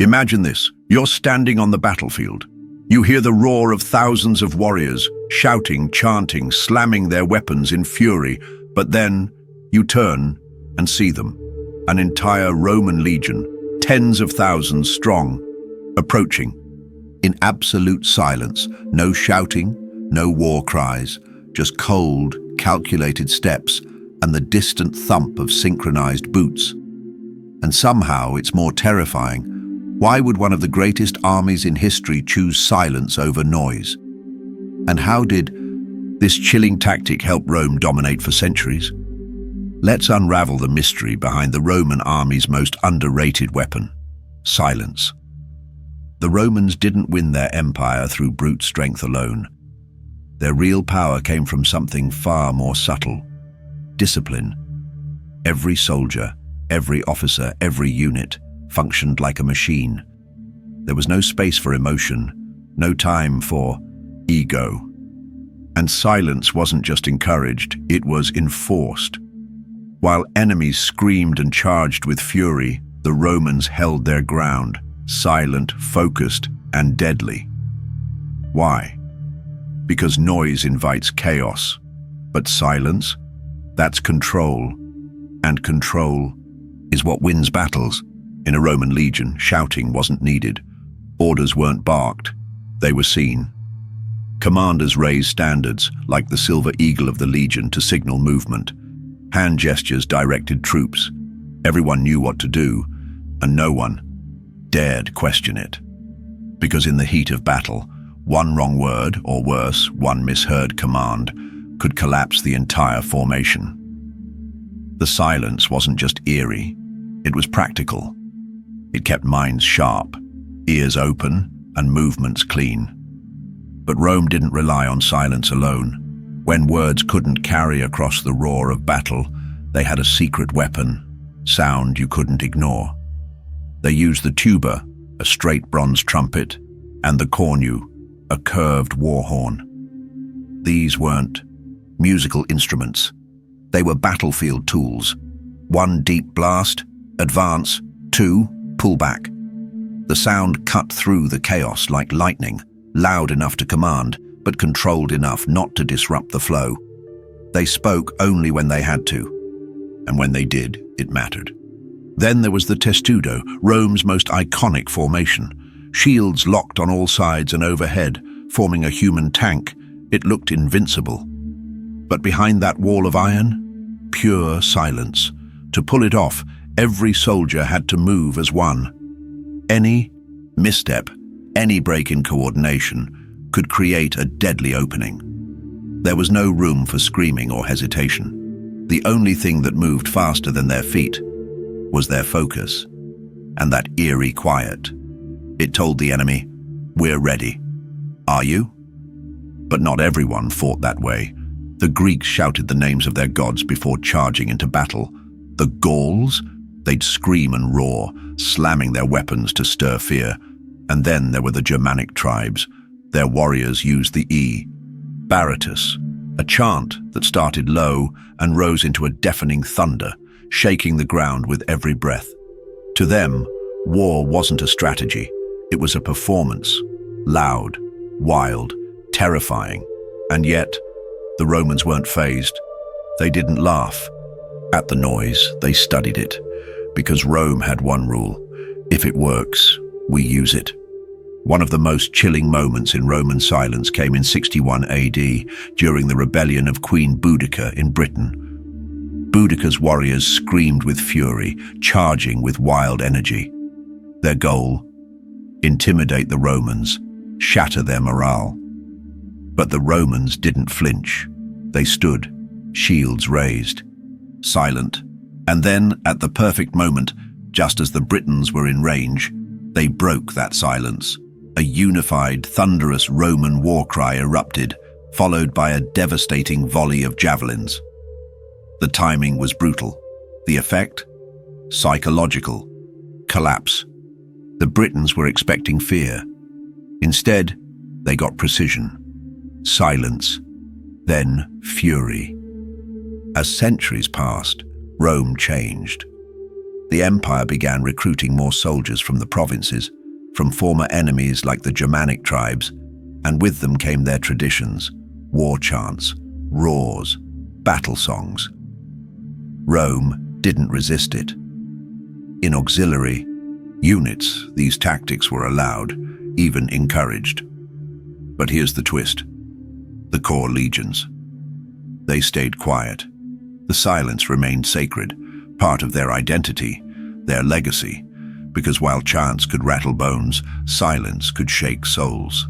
Imagine this. You're standing on the battlefield. You hear the roar of thousands of warriors, shouting, chanting, slamming their weapons in fury, but then you turn and see them. An entire Roman legion, tens of thousands strong, approaching. In absolute silence, no shouting, no war cries, just cold, calculated steps and the distant thump of synchronized boots. And somehow it's more terrifying. Why would one of the greatest armies in history choose silence over noise? And how did this chilling tactic help Rome dominate for centuries? Let's unravel the mystery behind the Roman army's most underrated weapon: silence. The Romans didn't win their empire through brute strength alone. Their real power came from something far more subtle: discipline. Every soldier, every officer, every unit functioned like a machine. There was no space for emotion, no time for ego. And silence wasn't just encouraged, it was enforced. While enemies screamed and charged with fury, the Romans held their ground, silent, focused, and deadly. Why? Because noise invites chaos. But silence? That's control. And control is what wins battles. In a Roman legion, shouting wasn't needed. Orders weren't barked, they were seen. Commanders raised standards, like the silver eagle of the legion, to signal movement. Hand gestures directed troops. Everyone knew what to do, and no one dared question it. Because in the heat of battle, one wrong word, or worse, one misheard command, could collapse the entire formation. The silence wasn't just eerie, it was practical. It kept minds sharp, ears open, and movements clean. But Rome didn't rely on silence alone. When words couldn't carry across the roar of battle, they had a secret weapon, sound you couldn't ignore. They used the tuba, a straight bronze trumpet, and the cornu, a curved war horn. These weren't musical instruments. They were battlefield tools. One deep blast, advance, two, pull back. The sound cut through the chaos like lightning, loud enough to command, but controlled enough not to disrupt the flow. They spoke only when they had to, and when they did, it mattered. Then there was the testudo, Rome's most iconic formation. Shields locked on all sides and overhead, forming a human tank. It looked invincible. But behind that wall of iron, pure silence. To pull it off, every soldier had to move as one. Any misstep, any break in coordination, could create a deadly opening. There was no room for screaming or hesitation. The only thing that moved faster than their feet was their focus, and that eerie quiet. It told the enemy, "We're ready. Are you?" But not everyone fought that way. The Greeks shouted the names of their gods before charging into battle. The Gauls? They'd scream and roar, slamming their weapons to stir fear. And then there were the Germanic tribes. Their warriors used the baratus, a chant that started low and rose into a deafening thunder, shaking the ground with every breath. To them, war wasn't a strategy, it was a performance. Loud, wild, terrifying. And yet, the Romans weren't fazed. They didn't laugh at the noise, they studied it. Because Rome had one rule: if it works, we use it. One of the most chilling moments in Roman silence came in 61 AD, during the rebellion of Queen Boudicca in Britain. Boudicca's warriors screamed with fury, charging with wild energy. Their goal? Intimidate the Romans, shatter their morale. But the Romans didn't flinch. They stood, shields raised, silent. And then, at the perfect moment, just as the Britons were in range, they broke that silence. A unified, thunderous Roman war cry erupted, followed by a devastating volley of javelins. The timing was brutal. The effect? Psychological. Collapse. The Britons were expecting fear. Instead, they got precision. Silence. Then fury. As centuries passed, Rome changed. The empire began recruiting more soldiers from the provinces, from former enemies like the Germanic tribes, and with them came their traditions, war chants, roars, battle songs. Rome didn't resist it. In auxiliary units, these tactics were allowed, even encouraged. But here's the twist. The core legions. They stayed quiet. The silence remained sacred, part of their identity, their legacy, because while chants could rattle bones, silence could shake souls.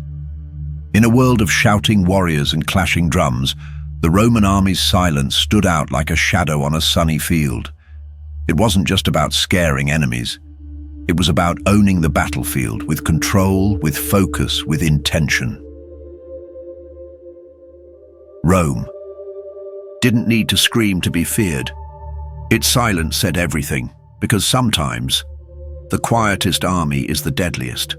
In a world of shouting warriors and clashing drums, the Roman army's silence stood out like a shadow on a sunny field. It wasn't just about scaring enemies. It was about owning the battlefield with control, with focus, with intention. Rome didn't need to scream to be feared. Its silence said everything, because sometimes the quietest army is the deadliest.